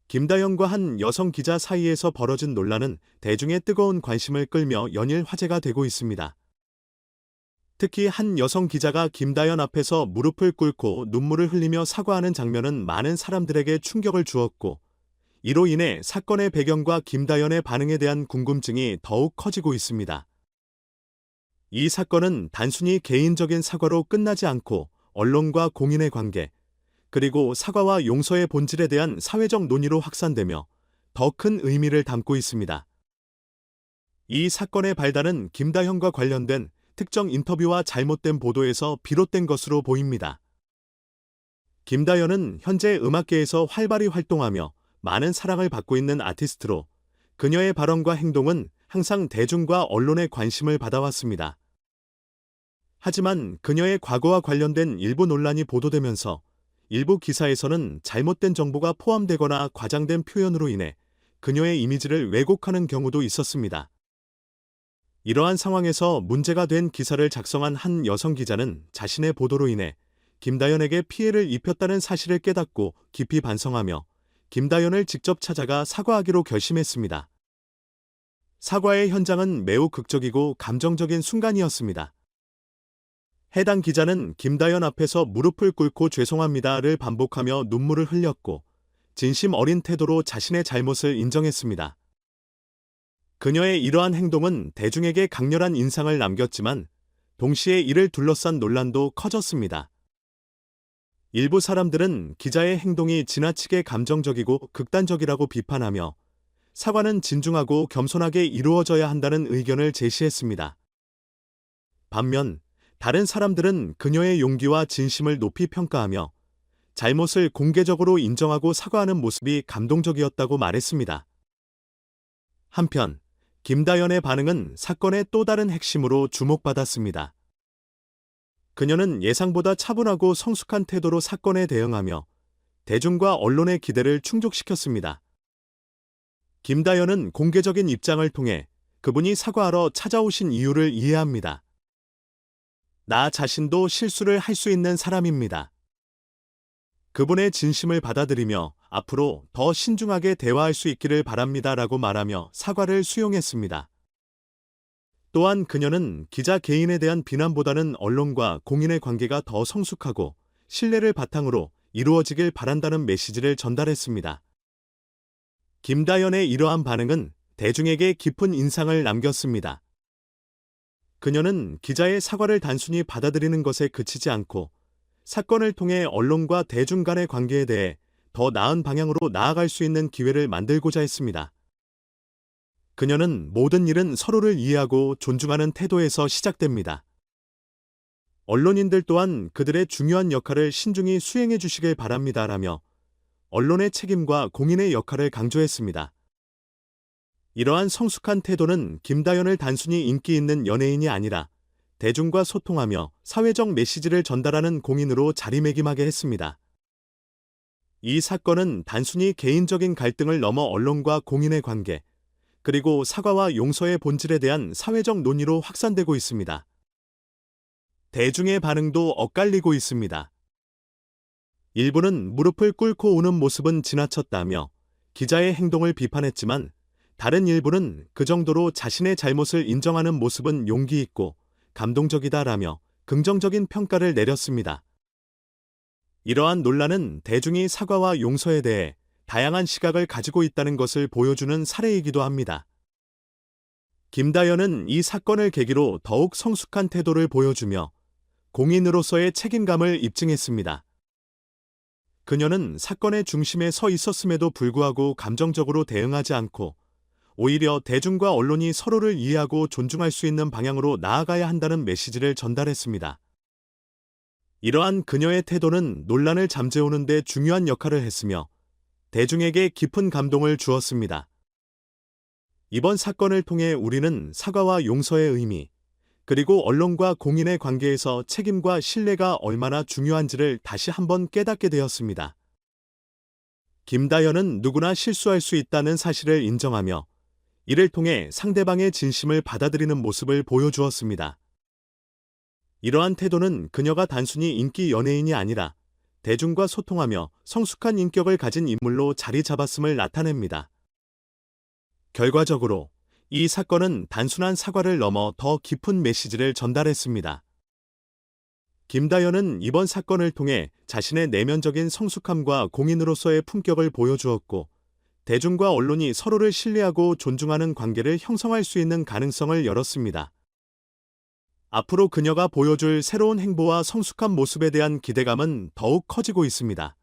김다연과 한 여성 기자 사이에서 벌어진 논란은 대중의 뜨거운 관심을 끌며 연일 화제가 되고 있습니다. 특히 한 여성 기자가 김다연 앞에서 무릎을 꿇고 눈물을 흘리며 사과하는 장면은 많은 사람들에게 충격을 주었고, 이로 인해 사건의 배경과 김다연의 반응에 대한 궁금증이 더욱 커지고 있습니다. 이 사건은 단순히 개인적인 사과로 끝나지 않고 언론과 공인의 관계, 그리고 사과와 용서의 본질에 대한 사회적 논의로 확산되며 더 큰 의미를 담고 있습니다. 이 사건의 발단은 김다연과 관련된 특정 인터뷰와 잘못된 보도에서 비롯된 것으로 보입니다. 김다연은 현재 음악계에서 활발히 활동하며 많은 사랑을 받고 있는 아티스트로, 그녀의 발언과 행동은 항상 대중과 언론의 관심을 받아왔습니다. 하지만 그녀의 과거와 관련된 일부 논란이 보도되면서 일부 기사에서는 잘못된 정보가 포함되거나 과장된 표현으로 인해 그녀의 이미지를 왜곡하는 경우도 있었습니다. 이러한 상황에서 문제가 된 기사를 작성한 한 여성 기자는 자신의 보도로 인해 김다연에게 피해를 입혔다는 사실을 깨닫고 깊이 반성하며 김다연을 직접 찾아가 사과하기로 결심했습니다. 사과의 현장은 매우 극적이고 감정적인 순간이었습니다. 해당 기자는 김다연 앞에서 무릎을 꿇고 죄송합니다를 반복하며 눈물을 흘렸고, 진심 어린 태도로 자신의 잘못을 인정했습니다. 그녀의 이러한 행동은 대중에게 강렬한 인상을 남겼지만, 동시에 이를 둘러싼 논란도 커졌습니다. 일부 사람들은 기자의 행동이 지나치게 감정적이고 극단적이라고 비판하며, 사과는 진중하고 겸손하게 이루어져야 한다는 의견을 제시했습니다. 반면, 다른 사람들은 그녀의 용기와 진심을 높이 평가하며 잘못을 공개적으로 인정하고 사과하는 모습이 감동적이었다고 말했습니다. 한편, 김다연의 반응은 사건의 또 다른 핵심으로 주목받았습니다. 그녀는 예상보다 차분하고 성숙한 태도로 사건에 대응하며 대중과 언론의 기대를 충족시켰습니다. 김다연은 공개적인 입장을 통해 그분이 사과하러 찾아오신 이유를 이해합니다. 나 자신도 실수를 할 수 있는 사람입니다. 그분의 진심을 받아들이며 앞으로 더 신중하게 대화할 수 있기를 바랍니다라고 말하며 사과를 수용했습니다. 또한 그녀는 기자 개인에 대한 비난보다는 언론과 공인의 관계가 더 성숙하고 신뢰를 바탕으로 이루어지길 바란다는 메시지를 전달했습니다. 김다연의 이러한 반응은 대중에게 깊은 인상을 남겼습니다. 그녀는 기자의 사과를 단순히 받아들이는 것에 그치지 않고 사건을 통해 언론과 대중 간의 관계에 대해 더 나은 방향으로 나아갈 수 있는 기회를 만들고자 했습니다. 그녀는 모든 일은 서로를 이해하고 존중하는 태도에서 시작됩니다. 언론인들 또한 그들의 중요한 역할을 신중히 수행해 주시길 바랍니다라며 언론의 책임과 공인의 역할을 강조했습니다. 이러한 성숙한 태도는 김다연을 단순히 인기 있는 연예인이 아니라 대중과 소통하며 사회적 메시지를 전달하는 공인으로 자리매김하게 했습니다. 이 사건은 단순히 개인적인 갈등을 넘어 언론과 공인의 관계, 그리고 사과와 용서의 본질에 대한 사회적 논의로 확산되고 있습니다. 대중의 반응도 엇갈리고 있습니다. 일부는 무릎을 꿇고 우는 모습은 지나쳤다며 기자의 행동을 비판했지만, 다른 일부는 그 정도로 자신의 잘못을 인정하는 모습은 용기 있고 감동적이다라며 긍정적인 평가를 내렸습니다. 이러한 논란은 대중이 사과와 용서에 대해 다양한 시각을 가지고 있다는 것을 보여주는 사례이기도 합니다. 김다연은 이 사건을 계기로 더욱 성숙한 태도를 보여주며 공인으로서의 책임감을 입증했습니다. 그녀는 사건의 중심에 서 있었음에도 불구하고 감정적으로 대응하지 않고 오히려 대중과 언론이 서로를 이해하고 존중할 수 있는 방향으로 나아가야 한다는 메시지를 전달했습니다. 이러한 그녀의 태도는 논란을 잠재우는 데 중요한 역할을 했으며 대중에게 깊은 감동을 주었습니다. 이번 사건을 통해 우리는 사과와 용서의 의미, 그리고 언론과 공인의 관계에서 책임과 신뢰가 얼마나 중요한지를 다시 한번 깨닫게 되었습니다. 김다연은 누구나 실수할 수 있다는 사실을 인정하며 이를 통해 상대방의 진심을 받아들이는 모습을 보여주었습니다. 이러한 태도는 그녀가 단순히 인기 연예인이 아니라 대중과 소통하며 성숙한 인격을 가진 인물로 자리 잡았음을 나타냅니다. 결과적으로 이 사건은 단순한 사과를 넘어 더 깊은 메시지를 전달했습니다. 김다연은 이번 사건을 통해 자신의 내면적인 성숙함과 공인으로서의 품격을 보여주었고, 대중과 언론이 서로를 신뢰하고 존중하는 관계를 형성할 수 있는 가능성을 열었습니다. 앞으로 그녀가 보여줄 새로운 행보와 성숙한 모습에 대한 기대감은 더욱 커지고 있습니다.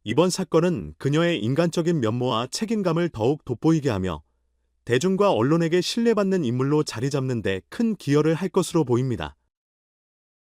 이번 사건은 그녀의 인간적인 면모와 책임감을 더욱 돋보이게 하며 대중과 언론에게 신뢰받는 인물로 자리 잡는 데 큰 기여를 할 것으로 보입니다.